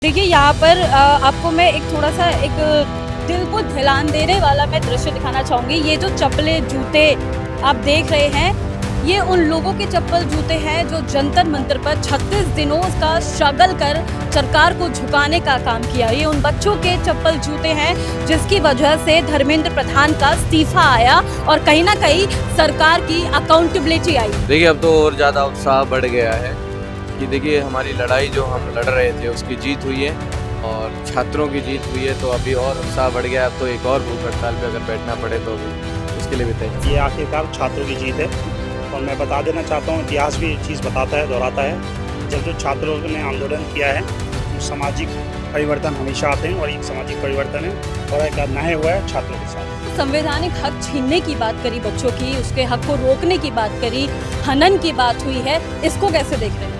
देखिए यहाँ पर आपको मैं एक थोड़ा-सा एक दिल को हिलान देने वाला मैं दृश्य दिखाना चाहूँगी। ये जो चप्पलें, जूते आप देख रहे हैं, ये उन लोगों के चप्पल जूते हैं जो जंतर मंतर पर 36 दिनों का स्ट्रगल कर सरकार को झुकाने का काम किया। ये उन बच्चों के चप्पल जूते हैं जिसकी वजह से धर्मेंद्र प्रधान का इस्तीफा आया और कहीं न कहीं सरकार की अकाउंटेबिलिटी आई। देखिए अब तो और ज़्यादा उत्साह बढ़ गया है कि देखिए हमारी लड़ाई जो हम लड़ रहे थे उसकी जीत हुई है और छात्रों की जीत हुई है, तो अभी और उत्साह बढ़ गया। अब तो एक और भूख हड़ताल पे अगर बैठना पड़े तो अभी उसके लिए भी तैयार। ये आखिरकार छात्रों की जीत है और मैं बता देना चाहता हूँ, इतिहास भी एक चीज़ बताता है, दोहराता है। जब जो छात्रों ने आंदोलन किया है तो सामाजिक परिवर्तन हमेशा आते हैं और एक सामाजिक परिवर्तन है और एक अन्याय हुआ है छात्रों के साथ। संवैधानिक हक छीनने की बात करी बच्चों की, उसके हक को रोकने की बात करी, हनन की बात हुई है, इसको कैसे देख रहे हैं?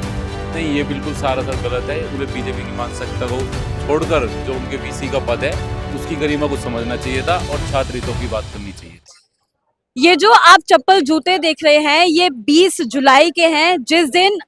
नहीं, ये बिल्कुल सरासर गलत है। उन्हें बीजेपी की मानसिकता को छोड़कर जो उनके वीसी का पद है उसकी गरिमा को समझना चाहिए था और छात्र हितों की बात करनी चाहिए। ये जो आप चप्पल जूते देख रहे हैं ये 20 जुलाई के हैं, जिस दिन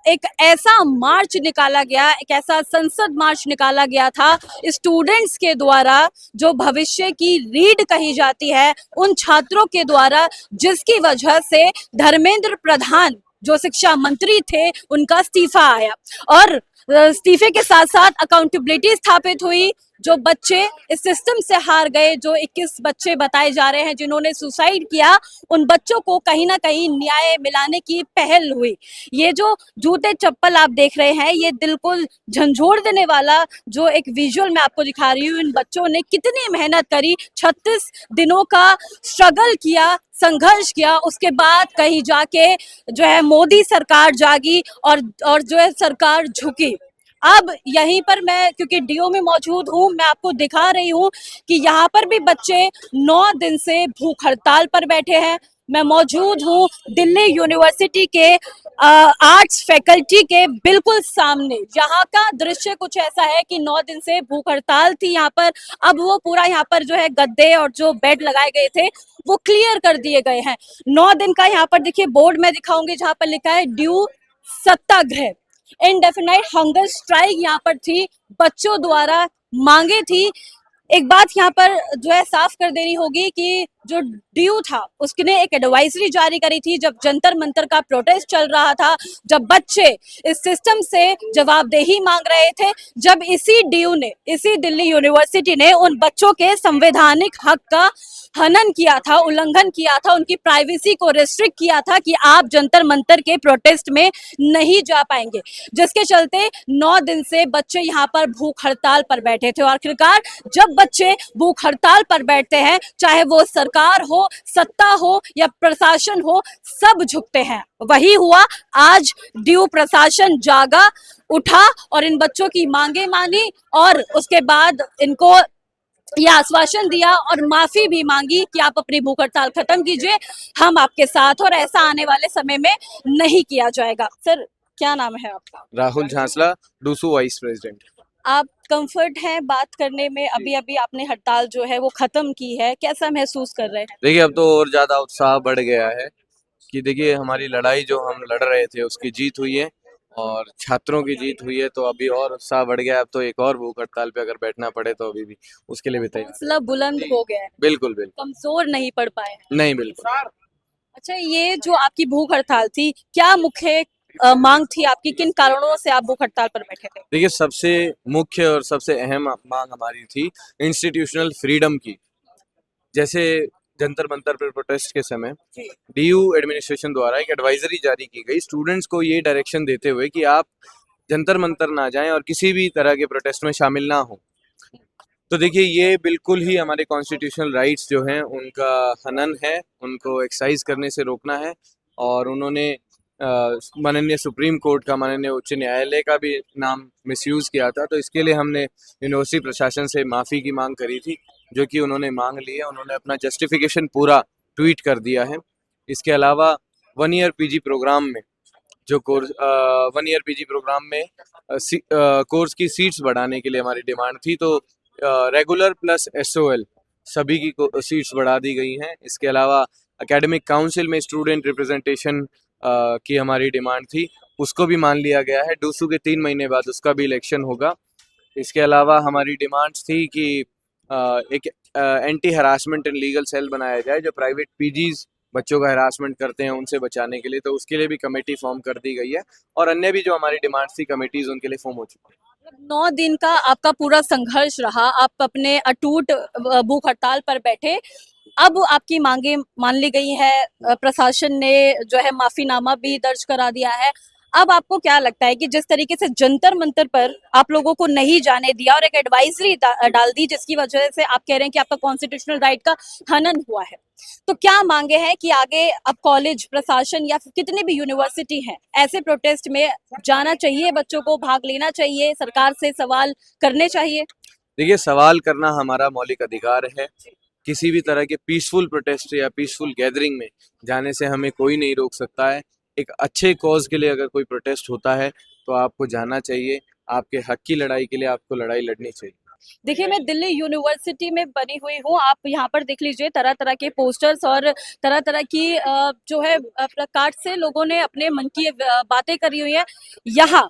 एक ऐसा मार्च निकाला गया, एक ऐसा संसद मार्च निकाला गया था स्टूडेंट्स के द्वारा, जो भविष्य की रीढ़ कही जाती है उन छात्रों के द्वारा, जिसकी वजह से धर्मेंद्र प्रधान जो शिक्षा मंत्री थे उनका इस्तीफा आया और इस्तीफे के साथ साथ अकाउंटेबिलिटी स्थापित हुई। जो बच्चे इस सिस्टम से हार गए, जो 21 बच्चे बताए जा रहे हैं जिन्होंने सुसाइड किया, उन बच्चों को कहीं ना कहीं न्याय मिलाने की पहल हुई। ये जो जूते चप्पल आप देख रहे हैं ये दिल को झंझोड़ देने वाला जो एक विजुअल मैं आपको दिखा रही हूँ, इन बच्चों ने कितनी मेहनत करी, 36 दिनों का स्ट्रगल किया, संघर्ष किया, उसके बाद कहीं जाके जो है मोदी सरकार जागी और जो है सरकार झुकी। अब यहीं पर मैं क्योंकि डीओ में मौजूद हूँ, मैं आपको दिखा रही हूँ कि यहाँ पर भी बच्चे 9 दिन से भूख हड़ताल पर बैठे हैं। मैं मौजूद हूँ दिल्ली यूनिवर्सिटी के आर्ट्स फैकल्टी के बिल्कुल सामने। यहाँ का दृश्य कुछ ऐसा है कि 9 दिन से भूख हड़ताल थी यहाँ पर, अब वो पूरा यहाँ पर जो है गद्दे और जो बेड लगाए गए थे वो क्लियर कर दिए गए हैं। 9 दिन का यहाँ पर देखिए बोर्ड में दिखाऊंगी जहाँ पर लिखा है ड्यू सत्याग्रह, इनडेफिनाइट हंगर स्ट्राइक यहाँ पर थी, बच्चों द्वारा मांगे थी। एक बात यहाँ पर जो है साफ कर देनी होगी कि जो ड्यू था उसने एक एडवाइजरी जारी करी थी जब जंतर मंतर का प्रोटेस्ट चल रहा था, जब बच्चे इस सिस्टम से जवाबदेही मांग रहे थे, जब इसी ड्यू ने, इसी दिल्ली यूनिवर्सिटी ने उन बच्चों के संवैधानिक हक का हनन किया था, उल्लंघन किया था, उनकी प्राइवेसी को रिस्ट्रिक्ट किया था कि आप जंतर मंतर के प्रोटेस्ट में नहीं जा पाएंगे, जिसके चलते 9 दिन से बच्चे यहाँ पर भूख हड़ताल पर बैठे थे। और आखिरकार जब बच्चे भूख हड़ताल पर बैठते हैं, चाहे वो सरकार हो, सत्ता हो या प्रशासन हो, सब झुकते हैं। वही हुआ, आज ड्यू प्रशासन जागा, उठा और इन बच्चों की मांगे मानी और उसके बाद इनको यह आश्वासन दिया और माफी भी मांगी कि आप अपनी भूख हड़ताल खत्म कीजिए, हम आपके साथ, और ऐसा आने वाले समय में नहीं किया जाएगा। सर क्या नाम है आपका? Rahul Jhansla, DUSU vice president. आप कंफर्ट हैं बात करने में? अभी अभी आपने हड़ताल जो है वो खत्म की है, कैसा महसूस कर रहे हैं? देखिए अब तो और ज़्यादा उत्साह बढ़ गया है कि देखिए हमारी लड़ाई जो हम लड़ रहे थे उसकी जीत हुई है और छात्रों की जीत हुई है, तो अभी और उत्साह बढ़ गया। अब तो एक और भूख हड़ताल पे अगर बैठना पड़े तो अभी भी उसके लिए भी तैयार। हौसला बुलंद हो गया है, बिल्कुल बिल्कुल। कमजोर नहीं पड़ पाए हैं। नहीं बिल्कुल। अच्छा, ये जो आपकी भूख हड़ताल थी, क्या मुख्य मांग थी आपकी? किन कारणों से आप भूख हड़ताल पर बैठे थे? देखिए सबसे मुख्य और सबसे अहम मांग हमारी थी इंस्टीट्यूशनल फ्रीडम की। जैसे जंतर मंतर पर प्रोटेस्ट के समय डीयू एडमिनिस्ट्रेशन द्वारा एक एडवाइजरी जारी की गई स्टूडेंट्स को ये डायरेक्शन देते हुए कि आप जंतर मंतर ना जाएं और किसी भी तरह के प्रोटेस्ट में शामिल ना हो। तो देखिए ये बिल्कुल ही हमारे कॉन्स्टिट्यूशनल राइट्स जो हैं उनका हनन है, उनको एक्सरसाइज करने से रोकना है। और उन्होंने माननीय सुप्रीम कोर्ट का, माननीय उच्च न्यायालय का भी नाम मिसयूज़ किया था, तो इसके लिए हमने यूनिवर्सिटी प्रशासन से माफ़ी की मांग करी थी, जो कि उन्होंने मांग ली है। उन्होंने अपना जस्टिफिकेशन पूरा ट्वीट कर दिया है। इसके अलावा 1 ईयर पीजी प्रोग्राम में जो कोर्स 1 ईयर पीजी प्रोग्राम में कोर्स की सीट्स बढ़ाने के लिए हमारी डिमांड थी, तो रेगुलर प्लस एसओएल सभी की सीट्स बढ़ा दी गई हैं। इसके अलावा एकेडमिक काउंसिल में स्टूडेंट रिप्रेजेंटेशन की हमारी डिमांड थी, उसको भी मान लिया गया है। डूसू के 3 महीने बाद उसका भी इलेक्शन होगा। इसके अलावा हमारी डिमांड्स थी कि एक anti harassment and legal cell बनाया जाए जो प्राइवेट पीजीज बच्चों का हरासमेंट करते हैं उनसे बचाने के लिए, तो उसके लिए भी कमेटी फॉर्म कर दी गई है और अन्य भी जो हमारी डिमांड्स थी कमेटीज उनके लिए फॉर्म हो चुकी है। 9 दिन का आपका पूरा संघर्ष रहा, आप अपने अटूट भूख हड़ताल पर बैठे, अब आपकी मांगे मान ली गई है, प्रशासन ने जो है माफीनामा भी दर्ज करा दिया है। अब आपको क्या लगता है कि जिस तरीके से जंतर मंतर पर आप लोगों को नहीं जाने दिया और एक एडवाइजरी डाल दी जिसकी वजह से आप कह रहे हैं कि आपका कॉन्स्टिट्यूशनल राइट का हनन हुआ है, तो क्या मांगे हैं कि आगे अब कॉलेज प्रशासन या फिर कितनी भी यूनिवर्सिटी हैं ऐसे प्रोटेस्ट में जाना चाहिए, बच्चों को भाग लेना चाहिए, सरकार से सवाल करने चाहिए? देखिए, सवाल करना हमारा मौलिक अधिकार है। किसी भी तरह के पीसफुल प्रोटेस्ट या पीसफुल गैदरिंग में जाने से हमें कोई नहीं रोक सकता है। एक अच्छे कॉज के लिए अगर कोई प्रोटेस्ट होता है तो आपको जाना चाहिए, आपके हक की लड़ाई के लिए आपको लड़ाई लड़नी चाहिए। देखिए, मैं दिल्ली यूनिवर्सिटी में बनी हुई हूँ, आप यहाँ पर देख लीजिए तरह तरह के पोस्टर्स और तरह तरह की जो है प्लकार्ड से लोगों ने अपने मन की बातें करी हुई है। यहाँ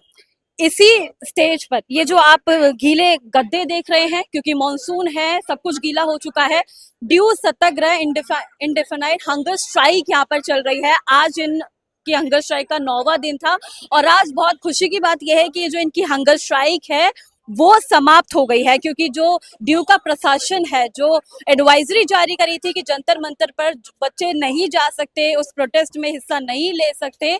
इसी स्टेज पर ये जो आप गीले गद्दे देख रहे हैं, क्योंकि मॉनसून है, सब कुछ गीला हो चुका है, ड्यू सत्याग्रह इंडेफिनाइट हंगर स्ट्राइक यहाँ पर चल रही है। आज इनकी हंगर स्ट्राइक का 9वां दिन था और आज बहुत खुशी की बात यह है कि जो इनकी हंगर स्ट्राइक है वो समाप्त हो गई है, क्योंकि जो ड्यू का प्रशासन है जो एडवाइजरी जारी करी थी कि जंतर मंतर पर बच्चे नहीं जा सकते, उस प्रोटेस्ट में हिस्सा नहीं ले सकते,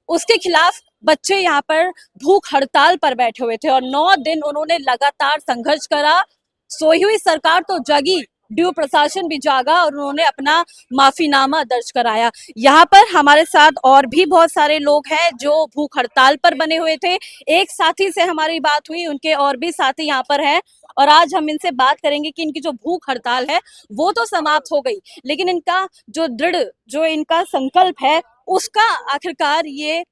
उसके खिलाफ बच्चे यहाँ पर भूख हड़ताल पर बैठे हुए थे और 9 दिन उन्होंने लगातार संघर्ष करा। सोई हुई सरकार तो जगी, ड्यू प्रशासन भी जागा और उन्होंने अपना माफीनामा दर्ज कराया। यहाँ पर हमारे साथ और भी बहुत सारे लोग हैं जो भूख हड़ताल पर बने हुए थे। एक साथी से हमारी बात हुई, उनके और भी साथी यहाँ पर हैं और आज हम इनसे बात करेंगे कि इनकी जो भूख हड़ताल है वो तो समाप्त हो गई, लेकिन इनका जो दृढ़ जो इनका संकल्प है उसका आखिरकार ये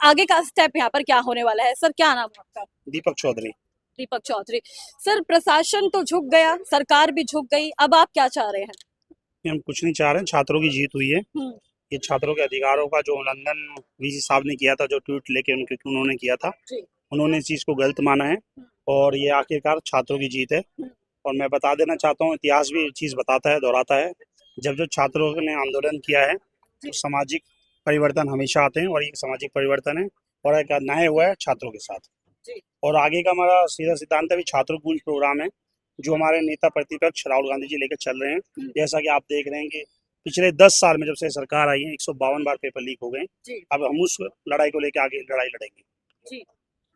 आगे का स्टेप यहाँ पर क्या होने वाला है। सर, क्या नाम है आपका? दीपक चौधरी। दीपक चौधरी। सर, प्रशासन तो झुक गया, सरकार भी झुक गई, अब आप क्या चाह रहे हैं? हम कुछ नहीं चाह रहे हैं, छात्रों की जीत हुई है। ये छात्रों के अधिकारों का जो उल्लंघन वीसी साहब ने किया था, जो ट्वीट लेके उन्होंने किया था, उन्होंने इस चीज को गलत माना है और ये आखिरकार छात्रों की जीत है। और मैं बता देना चाहता हूँ, इतिहास भी चीज बताता है, दोहराता है, जब छात्रों ने आंदोलन किया है तो सामाजिक परिवर्तन हमेशा आते हैं और ये सामाजिक परिवर्तन है और एक न्याय हुआ है छात्रों के साथ। और आगे का हमारा सीधा सिद्धांत है, छात्र पूंज प्रोग्राम है जो हमारे नेता प्रतिपक्ष राहुल गांधी जी लेकर चल रहे हैं। जैसा कि आप देख रहे हैं कि पिछले 10 साल में जब से सरकार आई है 152 बार पेपर लीक हो गए। अब हम उस लड़ाई को लेकर आगे लड़ाई लड़ेंगे।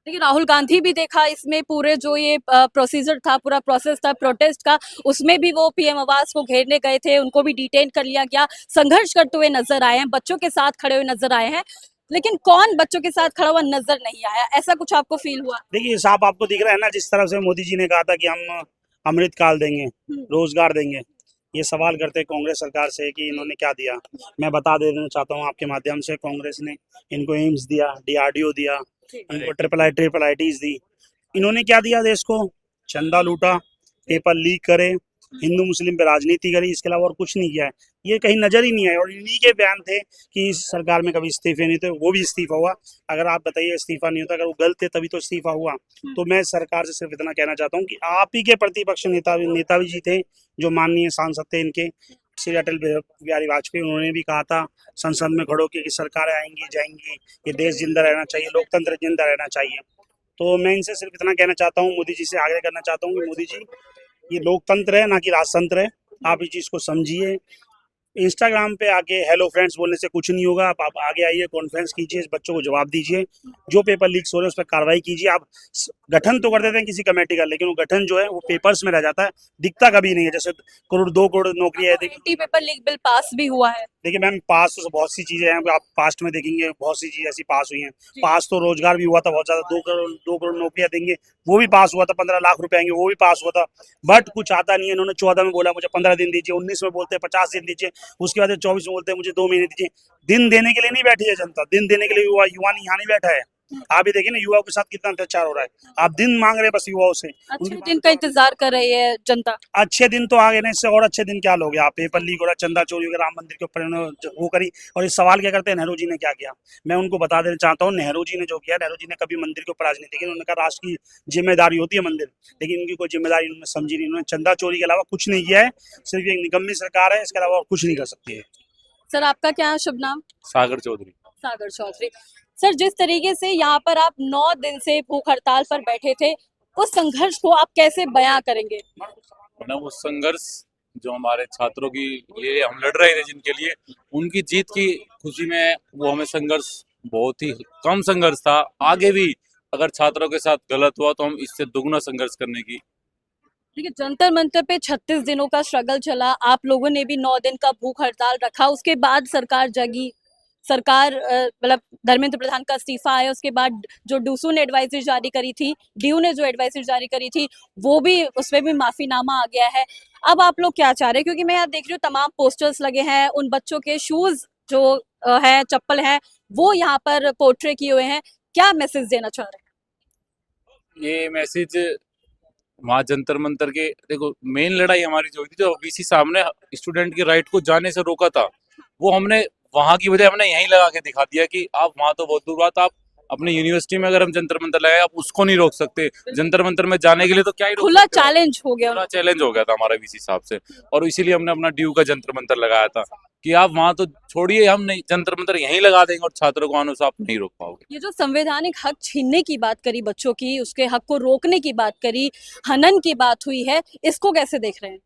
देखिए, राहुल गांधी भी देखा इसमें पूरे जो ये प्रोसीजर था, पूरा प्रोसेस था प्रोटेस्ट का, उसमें भी वो पीएम आवास को घेरने गए थे, उनको भी डिटेन कर लिया गया, संघर्ष करते हुए नजर आए हैं, बच्चों के साथ खड़े हुए नजर आए हैं, लेकिन कौन बच्चों के साथ खड़ा हुआ नजर नहीं आया? ऐसा कुछ आपको फील हुआ? देखिए, साहब आपको दिख रहा है ना, जिस तरह से मोदी जी ने कहा था कि हम अमृत काल देंगे, रोजगार देंगे, ये सवाल करते कांग्रेस सरकार से कि इन्होंने क्या दिया। मैं बता देना चाहता हूँ आपके माध्यम से, कांग्रेस ने इनको एम्स दिया, DRDO दिया, इनको ट्रिपल आईटीज दी। इन्होंने क्या दिया देश को? चंदा लूटा, पेपर लीक करे, हिंदू मुस्लिम पे राजनीति करी, इसके अलावा और कुछ नहीं किया है। ये कहीं नजर ही नहीं आया और इन्हीं के बयान थे कि इस सरकार में कभी इस्तीफे नहीं थे, वो भी इस्तीफा हुआ। अगर आप बताइए इस्तीफा नहीं होता, अगर वो गलत थे तभी तो इस्तीफा हुआ। तो मैं सरकार से सिर्फ इतना कहना चाहता हूँ कि आप ही के प्रतिपक्ष नेता भी जी थे, जो माननीय सांसद थे इनके, श्री अटल बिहारी वाजपेयी, उन्होंने भी कहा था संसद में खड़ो कि सरकारें आएंगी जाएंगी, ये देश जिंदा रहना चाहिए, लोकतंत्र जिंदा रहना चाहिए। तो मैं इनसे सिर्फ इतना कहना चाहता हूँ, मोदी जी से आग्रह करना चाहता हूँ कि मोदी जी, ये लोकतंत्र है ना कि राजतंत्र है, आप इस चीज को समझिए। इंस्टाग्राम पे आके हेलो फ्रेंड्स बोलने से कुछ नहीं होगा। आप आगे आइए, कॉन्फ्रेंस कीजिए, बच्चों को जवाब दीजिए, जो पेपर लीक्स हो रहे हैं उस पर कार्रवाई कीजिए। आप गठन तो कर देते हैं किसी कमेटी का, लेकिन वो गठन जो है वो पेपर्स में रह जाता है, दिखता कभी नहीं है। जैसे 2 करोड़ नौकरियां है, पेपर लीक बिल पास भी हुआ है। देखिए मैम, पास तो बहुत सी चीजें हैं, आप पास्ट में देखेंगे बहुत सी चीजें ऐसी पास हुई हैं। पास तो रोजगार भी हुआ था बहुत ज्यादा, 2 करोड़ नौकरियां देंगे, वो भी पास हुआ था। 15 लाख रुपए आएंगे, वो भी पास हुआ था। बट कुछ आता नहीं है। इन्होंने 14 में बोला मुझे 15 दिन दीजिए, 19 में बोलते हैं 50 दिन दीजिए, उसके बाद 24 में बोलते हैं मुझे 2 महीने दीजिए। दिन देने के लिए नहीं बैठी है जनता, दिन देने के लिए युवा नहीं यहाँ नहीं बैठा है। आप भी देखिए ना युवाओं के साथ कितना अत्याचार हो रहा है। आप दिन मांग रहे हैं बस युवाओं से। अच्छे उनकी दिन का इंतजार कर रही है जनता। अच्छे दिन तो आ गए ना, इससे और अच्छे दिन क्या लोगे आप? पेपर लीक हो रहा, चंदा चोरी हो गया, राम मंदिर के ऊपर इन्होंने वो करी। और इस सवाल क्या करते हैं नेहरू जी ने क्या किया? मैं उनको बता देना चाहता हूँ, नेहरू जी ने जो किया, नेहरू जी ने कभी मंदिर के ऊपर राजनीति की। उन्होंने कहा राष्ट्र की जिम्मेदारी होती है मंदिर, लेकिन उनकी कोई जिम्मेदारी उन्होंने समझी नहीं। उन्होंने चंदा चोरी के अलावा कुछ नहीं किया है। सिर्फ एक निकम्मी सरकार है, इसके अलावा और कुछ नहीं कर सकती है। सर आपका क्या शुभ नाम? सागर चौधरी। सागर चौधरी। सर जिस तरीके से यहाँ पर आप 9 दिन से भूख हड़ताल पर बैठे थे, उस संघर्ष को आप कैसे बयां करेंगे? मैडम वो संघर्ष जो हमारे छात्रों की लिए हम लड़ रहे थे, जिनके लिए उनकी जीत की खुशी में वो हमें संघर्ष बहुत ही कम संघर्ष था। आगे भी अगर छात्रों के साथ गलत हुआ तो हम इससे दुगना संघर्ष करने की। देखिए जंतर मंतर पे 36 दिनों का स्ट्रगल चला, आप लोगों ने भी 9 दिन का भूख हड़ताल रखा, उसके बाद सरकार जगी। सरकार मतलब धर्मेंद्र प्रधान का इस्तीफा आया, उसके बाद जो डूसू ने एडवाइजरी जारी करी थी, डीयू ने जो एडवाइजरी जारी करी थी, वो भी उसमें भी माफीनामा आ गया है। अब आप लोग क्या चाह रहे हैं? क्योंकि मैं यहाँ देख रही हूँ तमाम पोस्टर्स लगे हैं, उन बच्चों के शूज जो है, चप्पल है, वो यहाँ पर पोर्ट्रे किए हुए हैं। क्या मैसेज देना चाह रहे हैं? ये मैसेज वहाँ जंतर मंतर के, देखो मेन लड़ाई हमारी जो हुई थी, जो वीसी साहब ने स्टूडेंट के राइट को जाने से रोका था, वो हमने वहां की वजह हमने यहीं लगा के दिखा दिया कि आप वहां तो बहुत दूर बात, आप अपनी यूनिवर्सिटी में अगर हम जंतर मंतर लगाए आप उसको नहीं रोक सकते। जंतर मंतर में जाने के लिए तो क्या ही रोक खुला सकते हो? चैलेंज हो गया। खुला चैलेंज हो गया था हमारा वीसी साहब से, और इसीलिए हमने अपना ड्यू का जंतर मंतर लगाया था कि आप वहां तो छोड़िए, हम नहीं, जंतर मंतर यहीं लगा देंगे और छात्रों को आने से आप नहीं रोक पाओगे। ये जो संवैधानिक हक छीनने की बात करी बच्चों की, उसके हक को रोकने की बात करी, हनन की बात हुई है, इसको कैसे देख रहे हैं?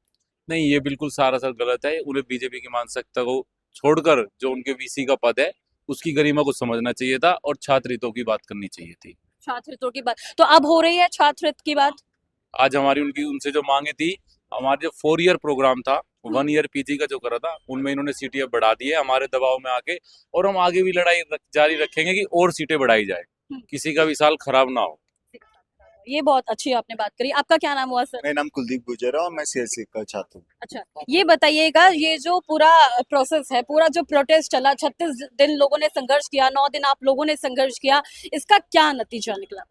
नहीं, ये बिल्कुल सरासर गलत है। उन्हें बीजेपी की मानसिकता को छोड़कर जो उनके वीसी का पद है उसकी गरिमा को समझना चाहिए था और छात्र हितों की बात करनी चाहिए थी। छात्र हितों की बात तो अब हो रही है, छात्र हित की बात। आज हमारी उनकी उनसे जो मांगे थी, हमारे जो 4 ईयर प्रोग्राम था, 1 ईयर पीजी का जो करा था, उनमें इन्होंने सीटें अब बढ़ा दी है हमारे दबाव में आके, और हम आगे भी लड़ाई जारी रखेंगे कि और सीटें बढ़ाई जाए, किसी का भी साल खराब ना हो। ये बहुत अच्छी आपने बात करी। आपका क्या नाम हुआ सर? मेरा नाम कुलदीप गुजर है और मैं सीएससी का छात्र हूँ। अच्छा, ये बताइएगा, ये जो पूरा प्रोसेस है, पूरा जो प्रोटेस्ट चला, 36 दिन लोगों ने संघर्ष किया, 9 दिन आप लोगों ने संघर्ष किया, इसका क्या नतीजा निकला?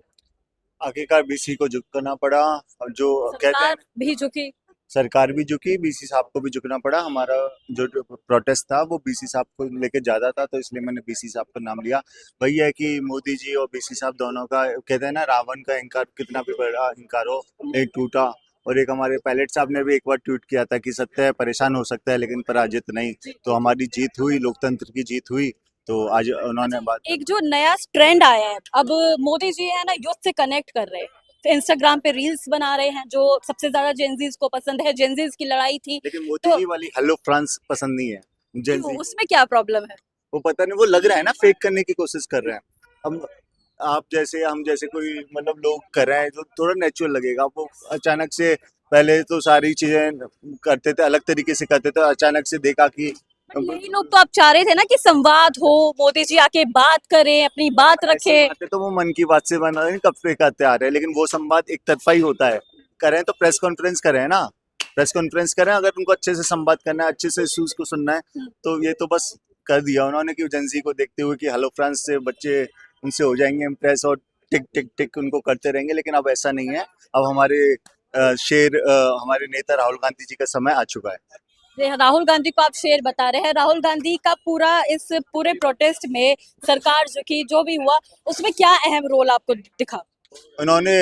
आखिरकार बीसी को झुकना पड़ा। अब जो कहते हैं सरकार भी झुकी। सरकार भी झुकी, बीसी साहब को भी झुकना पड़ा। हमारा जो प्रोटेस्ट था वो बीसी साहब को लेके ज्यादा था, तो इसलिए मैंने बीसी साहब का नाम लिया। वही है कि मोदी जी और बीसी साहब दोनों का, कहते हैं ना, रावण का अहंकार कितना भी बड़ा अहंकार हो, एक टूटा। और एक हमारे पायलट साहब ने भी एक बार ट्वीट किया था कि सत्य परेशान हो सकता है लेकिन पराजित नहीं। तो हमारी जीत हुई, लोकतंत्र की जीत हुई। तो आज उन्होंने बात, एक जो नया ट्रेंड आया है, अब मोदी जी है ना, यूथ से कनेक्ट कर रहे हैं, तो इंस्टाग्राम पे रील्स बना रहे हैं, जो सबसे ज्यादा जेनजीज को पसंद है। जेनजीज की लड़ाई थी, लेकिन मोदी तो जी वाली हेलो फ्रांस पसंद नहीं है Gen Z। उसमें क्या प्रॉब्लम है? वो पता नहीं, वो लग रहा है ना फेक करने की कोशिश कर रहे हैं। हम आप जैसे, हम जैसे कोई मतलब लोग कर रहे हैं जो थोड़ा नेचुरल लगेगा। वो अचानक से, पहले तो सारी चीजें करते थे अलग तरीके से करते थे, अचानक से देखा कि यही लोग तो आप चाह रहे थे ना कि संवाद हो, मोदी जी आके बात करें, अपनी बात रखे। तो वो मन की बात से बना रहे हैं, कब से करते आ रहे हैं, लेकिन वो संवाद एक तरफा ही होता है। करें तो प्रेस कॉन्फ्रेंस करें ना, प्रेस कॉन्फ्रेंस करें। अगर उनको अच्छे से संवाद करना है, अच्छे से इश्यूज को सुनना है, तो ये तो बस कर दिया उन्होंने कि जेन ज़ी को देखते हुए कि हेलो फ्रांस से बच्चे उनसे हो जाएंगे इम्प्रेस और टिक टिक टिक उनको करते रहेंगे। लेकिन अब ऐसा नहीं है। अब हमारे हमारे नेता राहुल गांधी जी का समय आ चुका है। राहुल गांधी को आप शेर बता रहे हैं। राहुल गांधी का पूरा इस पूरे प्रोटेस्ट में, सरकार जो की जो भी हुआ, उसमें क्या अहम रोल आपको दिखा? उन्होंने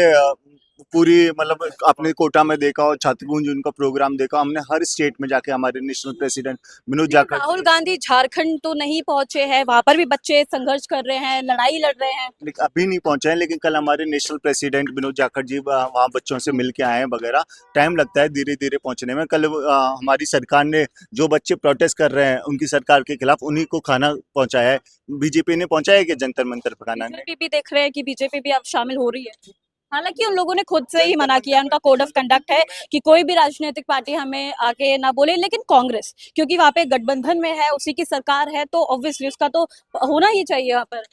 पूरी मतलब अपने कोटा में देखा और छात्रपूंज उनका प्रोग्राम देखा। हमने हर स्टेट में जाके हमारे नेशनल प्रेसिडेंट विनोद जाखड़, राहुल गांधी झारखंड तो नहीं पहुंचे हैं, वहां पर भी बच्चे संघर्ष कर रहे हैं, लड़ाई लड़ रहे हैं। अभी नहीं पहुंचे हैं, लेकिन कल हमारे नेशनल प्रेसिडेंट विनोद जाखड़ जी वहाँ बच्चों से मिल के आए हैं वगैरह। टाइम लगता है धीरे धीरे पहुंचने में। कल हमारी सरकार ने जो बच्चे प्रोटेस्ट कर रहे हैं उनकी सरकार के खिलाफ, उन्हीं को खाना पहुंचाया है। बीजेपी ने पहुंचाया कि जंतर मंतर पर खाना? बीजेपी भी देख रहे हैं कि बीजेपी भी अब शामिल हो रही है। हालांकि उन लोगों ने खुद से ही मना किया, उनका कोड ऑफ कंडक्ट है कि कोई भी राजनीतिक पार्टी हमें आके ना बोले। लेकिन कांग्रेस, क्योंकि वहां पे गठबंधन में है, उसी की सरकार है, तो ऑब्वियसली उसका तो होना ही चाहिए वहां पर।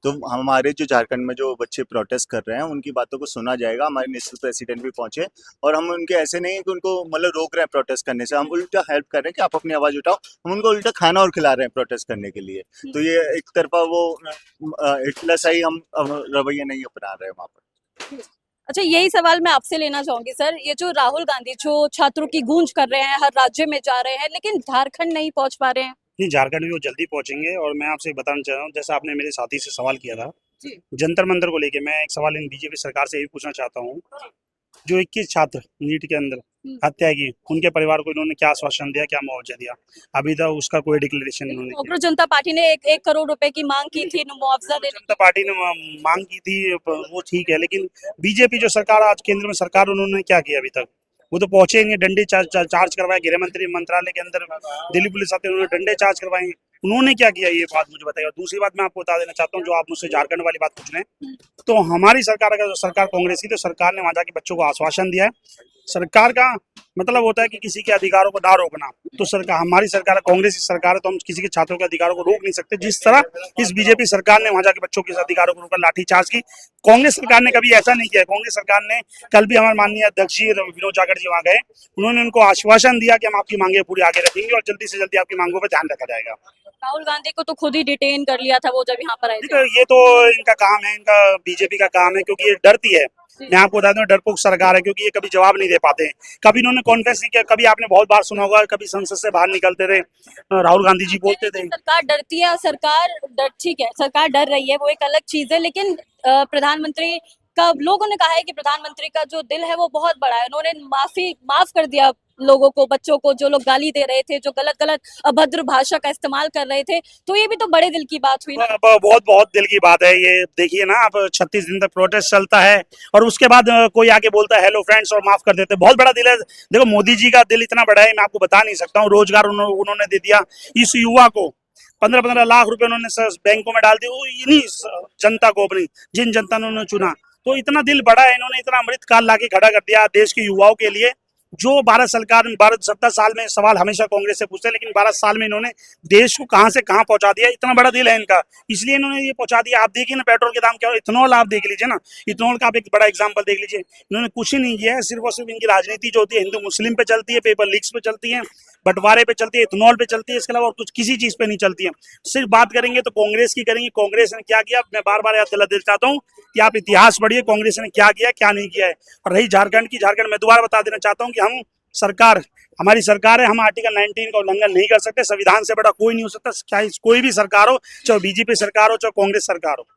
तो हमारे जो झारखंड में जो बच्चे प्रोटेस्ट कर रहे हैं उनकी बातों को सुना जाएगा। हमारे नेशनल प्रेसिडेंट भी पहुंचे और हम उनके ऐसे नहीं है कि उनको मतलब रोक रहे हैं प्रोटेस्ट करने से, हम उल्टा हेल्प कर रहे हैं कि आप अपनी आवाज उठाओ। हम उनको उल्टा खाना और खिला रहे हैं प्रोटेस्ट करने के लिए। तो ये एक तरफा वो हिटलरशाही हम रवैया नहीं अपना रहे हैं वहाँ पर। अच्छा, यही सवाल मैं आपसे लेना चाहूंगी सर। ये जो राहुल गांधी जो छात्रों की गूंज कर रहे हैं, हर राज्य में जा रहे हैं, लेकिन झारखंड नहीं पहुंच पा रहे हैं। नहीं, झारखंड में वो जल्दी पहुंचेंगे। और मैं आपसे बताना चाह रहा हूँ, जैसा आपने मेरे साथी से सवाल किया था जी। जंतर मंतर को लेके, मैं एक सवाल इन बीजेपी सरकार से यही पूछना चाहता हूँ, जो 21 छात्र नीट के अंदर हत्या की, उनके परिवार को इन्होंने क्या आश्वासन दिया, क्या मुआवजा दिया? अभी तक उसका कोई डिक्लेरेशन इन्होंने किया। कांग्रेस जनता पार्टी ने 1 करोड़ रुपए की मांग की थी मुआवजा देने। जनता पार्टी ने मांग की थी, वो ठीक है, लेकिन बीजेपी जो सरकार आज केंद्र में सरकार, उन्होंने क्या किया अभी तक? वो तो पहुंचे ही नहीं। डंडे चार्ज करवाए गृह मंत्री मंत्रालय के अंदर, दिल्ली पुलिस आते उन्होंने डंडे चार्ज करवाए। उन्होंने क्या किया, ये बात मुझे बताइए। दूसरी बात मैं आपको बता देना चाहता हूँ, जो आप मुझसे झारखंड वाली बात पूछ रहे हैं, तो हमारी सरकार, अगर सरकार कांग्रेस की, तो सरकार ने वहां जाके बच्चों को आश्वासन दिया है। सरकार का मतलब होता है कि किसी के अधिकारों को ना रोकना। तो सरकार, हमारी सरकार कांग्रेस की सरकार है, तो हम किसी के छात्रों के अधिकारों को रोक नहीं सकते। जिस तरह इस बीजेपी सरकार ने वहां जाके बच्चों के अधिकारों को रोका, लाठीचार्ज की, कांग्रेस सरकार ने कभी ऐसा नहीं किया। कांग्रेस सरकार ने, कल भी हमारे माननीय अध्यक्ष जी विनोद जाखड़ जी वहां गए, उन्होंने उनको आश्वासन दिया कि हम आपकी मांगे पूरी आगे रखेंगे और जल्दी से जल्दी आपकी मांगों पर ध्यान रखा जाएगा। राहुल गांधी को तो खुद ही डिटेन कर लिया था वो जब यहाँ पर आए थे। ये तो इनका काम है, इनका बीजेपी का काम है, क्योंकि ये डरती है। मैं आपको बता दूं, डरपोक सरकार है, क्योंकि ये कभी जवाब नहीं दे पाते हैं। कभी इन्होंने कॉन्फ्रेंस नहीं किया, कभी आपने बहुत बार सुना होगा, कभी संसद से बाहर निकलते थे, राहुल गांधी जी बोलते थे। सरकार डरती है, सरकार ठीक है, सरकार डर रही है, वो एक अलग चीज है। लेकिन प्रधानमंत्री का, लोगों ने कहा है कि प्रधानमंत्री का जो दिल है वो बहुत बड़ा है। उन्होंने माफ कर दिया लोगों को, बच्चों को, जो लोग गाली दे रहे थे, जो गलत अभद्र भाषा का इस्तेमाल कर रहे थे। तो ये भी तो बड़े दिल की बात हुई ना। बहुत बहुत दिल की बात है ये। देखिए ना, आप 36 दिन तक प्रोटेस्ट चलता है और उसके बाद कोई आके बोलता है हेलो फ्रेंड्स और माफ कर देते। बहुत बड़ा दिल है। देखो, मोदी जी का दिल इतना बड़ा है, मैं आपको बता नहीं सकता हूँ। रोजगार उन्होंने दे दिया इस युवा को, 15-15 लाख रुपए उन्होंने बैंकों में डाल दिए, इन्हीं जनता को, अपनी जिन जनता ने उन्होंने चुना। तो इतना दिल बड़ा है, इन्होंने इतना अमृत काल लाके खड़ा कर दिया देश के युवाओं के लिए। जो 17 साल में सवाल हमेशा कांग्रेस से पूछते हैं, लेकिन 12 साल में इन्होंने देश को कहां से कहां पहुंचा दिया। इतना बड़ा दिल है इनका, इसलिए इन्होंने ये पहुंचा दिया। आप देखिए ना, पेट्रोल के दाम क्या, इथेनॉल आप देख लीजिए ना, इथेनॉल का आप एक बड़ा एग्जांपल देख लीजिए। इन्होंने कुछ ही नहीं किया है, सिर्फ और सिर्फ इनकी राजनीति जो होती है हिंदू मुस्लिम पे चलती है, पेपर लीक्स पे चलती है, बंटवारे पे चलती है, इथेनॉल पे चलती है। इसके अलावा और कुछ किसी चीज पे नहीं चलती है। सिर्फ बात करेंगे तो कांग्रेस की करेंगे। कांग्रेस ने क्या किया, मैं बार बार याद दिला देना चाहता हूँ कि आप इतिहास पढ़िए, कांग्रेस ने क्या किया, क्या नहीं किया है। और रही झारखंड की, झारखंड में दोबारा बता देना चाहता हूँ कि हम सरकार, हमारी सरकार है, हम आर्टिकल 19 का उल्लंघन नहीं कर सकते। संविधान से बड़ा कोई नहीं हो सकता, चाहे कोई भी सरकार हो, चाहे बीजेपी सरकार हो, चाहे कांग्रेस सरकार हो।